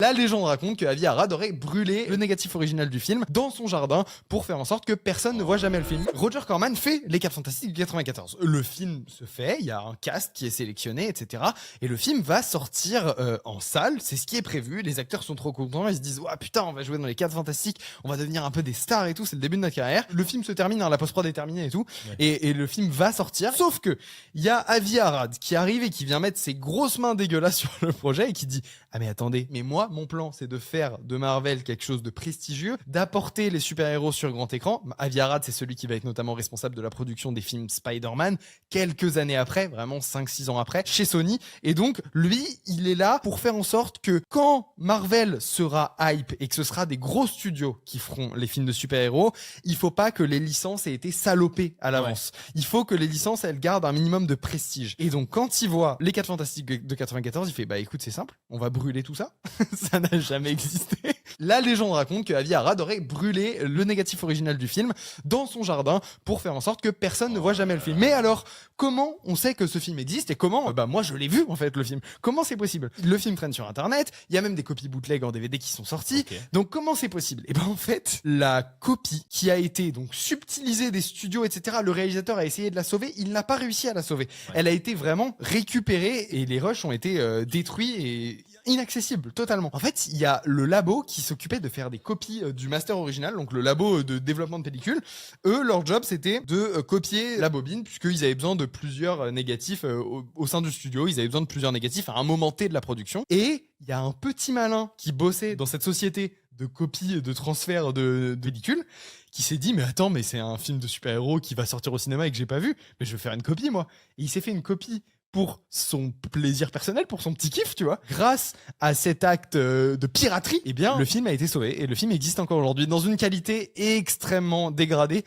La légende raconte que Avi Arad aurait brûlé le négatif original du film dans son jardin pour faire en sorte que personne ne voit jamais le film. Roger Corman fait Les 4 Fantastiques du 94. Le film se fait, il y a un cast qui est sélectionné, etc. Et le film va sortir en salle, c'est ce qui est prévu. Les acteurs sont trop contents, ils se disent « Ouah putain, on va jouer dans Les 4 Fantastiques, on va devenir un peu des stars et tout, c'est le début de notre carrière. » Le film se termine, la post-prod est terminée et tout, et le film va sortir. Sauf que il y a Avi Arad qui arrive et qui vient mettre ses grosses mains dégueulasses sur le projet et qui dit « Ah mais attendez, mais moi, mon plan, c'est de faire de Marvel quelque chose de prestigieux, d'apporter les super-héros sur grand écran. » Avi Arad, c'est celui qui va être notamment responsable de la production des films Spider-Man, quelques années après, vraiment 5-6 ans après, chez Sony. Et donc, lui, il est là pour faire en sorte que quand Marvel sera hype et que ce sera des gros studios qui feront les films de super-héros, il faut pas que les licences aient été salopées à l'avance. Il faut que les licences, elles gardent un minimum de prestige. Et donc, quand il voit les 4 Fantastiques de 94, il fait, bah écoute, c'est simple, on va brûler tout ça. Ça n'a jamais existé. La légende raconte que Avi Arad aurait brûlé le négatif original du film dans son jardin pour faire en sorte que personne ne voit jamais le film. Mais alors, comment on sait que ce film existe et comment, bah moi je l'ai vu en fait le film. Comment c'est possible? Le film traîne sur internet, il y a même des copies bootleg en DVD qui sont sorties. Donc comment c'est possible? Et ben en fait, la copie qui a été donc subtilisée des studios, etc. Le réalisateur a essayé de la sauver, il n'a pas réussi à la sauver. Elle a été vraiment récupérée et les rushs ont été détruits et inaccessible totalement. En fait, il y a le labo qui s'occupait de faire des copies du master original, donc le labo de développement de pellicule. Eux, leur job, c'était de copier la bobine, puisqu'ils avaient besoin de plusieurs négatifs au sein du studio. Ils avaient besoin de plusieurs négatifs à un moment T de la production. Et il y a un petit malin qui bossait dans cette société de copie, de transfert de pellicule, qui s'est dit, mais attends, mais c'est un film de super-héros qui va sortir au cinéma et que j'ai pas vu, mais je vais faire une copie, moi. Et il s'est fait une copie pour son plaisir personnel, pour son petit kiff, tu vois. Grâce à cet acte de piraterie, eh bien, le film a été sauvé et le film existe encore aujourd'hui dans une qualité extrêmement dégradée.